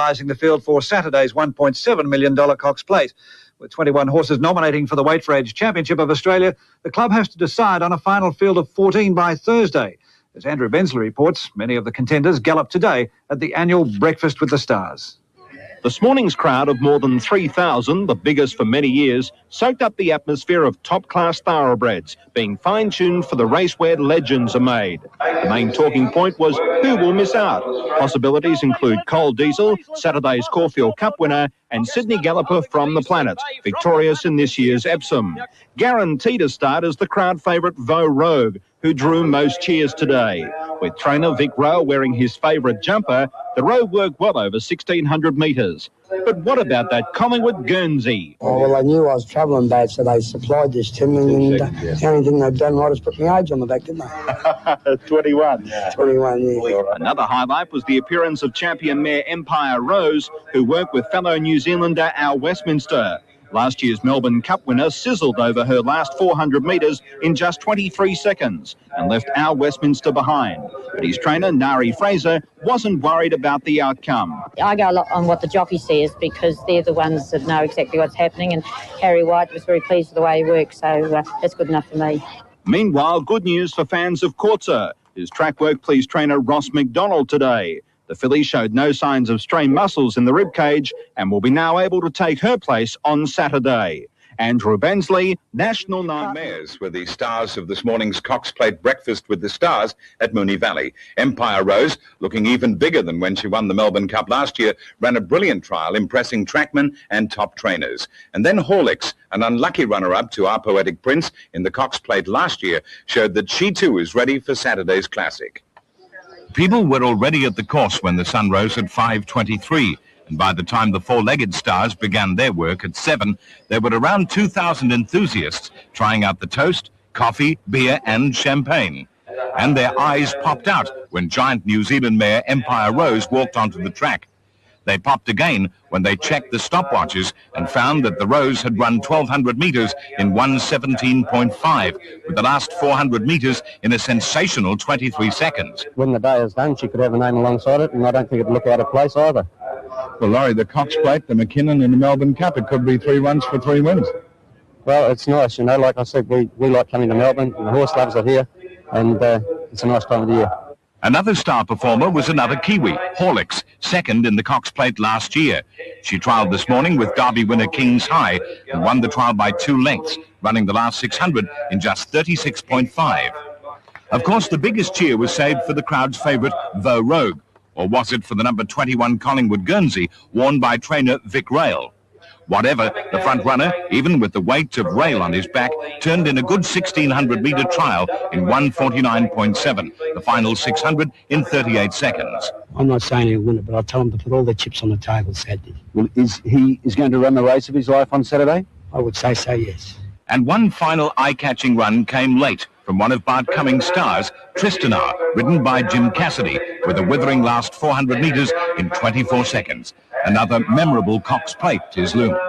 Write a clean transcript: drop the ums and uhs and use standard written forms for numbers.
finalising the field for Saturday's $1.7 million Cox Plate. With 21 horses nominating for the Weight for Age Championship of Australia, the club has to decide on a final field of 14 by Thursday. As Andrew Bensley reports, many of the contenders gallop today at the annual Breakfast with the Stars. This morning's crowd of more than 3,000, the biggest for many years, soaked up the atmosphere of top-class thoroughbreds, being fine-tuned for the race where legends are made. The main talking point was who will miss out. Possibilities include Cole Diesel, Saturday's Caulfield Cup winner, and Sydney galloper from the planet, victorious in this year's Epsom. Guaranteed to start as the crowd favourite Vo Rogue, who drew most cheers today. With trainer Vic Rowe wearing his favourite jumper, the Rogue worked well over 1,600 metres. But what about that Collingwood Guernsey? Oh, well, they knew I was travelling bad, so they supplied this to me, and the only thing they've done right is put my age on the back, didn't they? 21. 21, yeah. Another highlight was the appearance of champion mare Empire Rose, who worked with fellow New Zealander Al Westminster. Last year's Melbourne Cup winner sizzled over her last 400 metres in just 23 seconds and left Al Westminster behind. But his trainer, Nari Fraser, wasn't worried about the outcome. I go a lot on what the jockey says because they're the ones that know exactly what's happening, and Harry White was very pleased with the way he worked, so that's good enough for me. Meanwhile, good news for fans of Courtsa. His track work pleased trainer Ross McDonald today. The filly showed no signs of strained muscles in the ribcage and will be now able to take her place on Saturday. Andrew Bensley, National Nightmares were the stars of this morning's Cox Plate Breakfast with the Stars at Moonee Valley. Empire Rose, looking even bigger than when she won the Melbourne Cup last year, ran a brilliant trial, impressing trackmen and top trainers. And then Horlicks, an unlucky runner-up to Our Poetic Prince in the Cox Plate last year, showed that she too is ready for Saturday's Classic. People were already at the course when the sun rose at 5:23, and by the time the four-legged stars began their work at 7, there were around 2,000 enthusiasts trying out the toast, coffee, beer and champagne. And their eyes popped out when giant New Zealand mare Empire Rose walked onto the track. They popped again when they checked the stopwatches and found that the Rose had run 1,200 metres in 1:17.5, with the last 400 metres in a sensational 23 seconds. When the day is done, she could have a name alongside it, and I don't think it'd look out of place either. Well, Laurie, the Cox Plate, the McKinnon and the Melbourne Cup, it could be 3 runs for 3 wins. Well, it's nice, you know, like I said, we like coming to Melbourne, and the horse loves it here, and it's a nice time of the year. Another star performer was another Kiwi, Horlicks, second in the Cox Plate last year. She trialled this morning with Derby winner King's High and won the trial by 2 lengths, running the last 600 in just 36.5. Of course, the biggest cheer was saved for the crowd's favourite, Vo Rogue, or was it for the number 21 Collingwood Guernsey, worn by trainer Vic Rail? Whatever, the front runner, even with the weight of rail on his back, turned in a good 1,600-metre trial in 1:49.7, the final 600 in 38 seconds. I'm not saying he'll win it, but I tell him to put all the chips on the table Saturday. Well, is going to run the race of his life on Saturday? I would say so, yes. And one final eye-catching run came late from one of Bart Cummings' stars, Tristanar, ridden by Jim Cassidy, with a withering last 400 metres in 24 seconds. Another memorable Cox Plate is looming.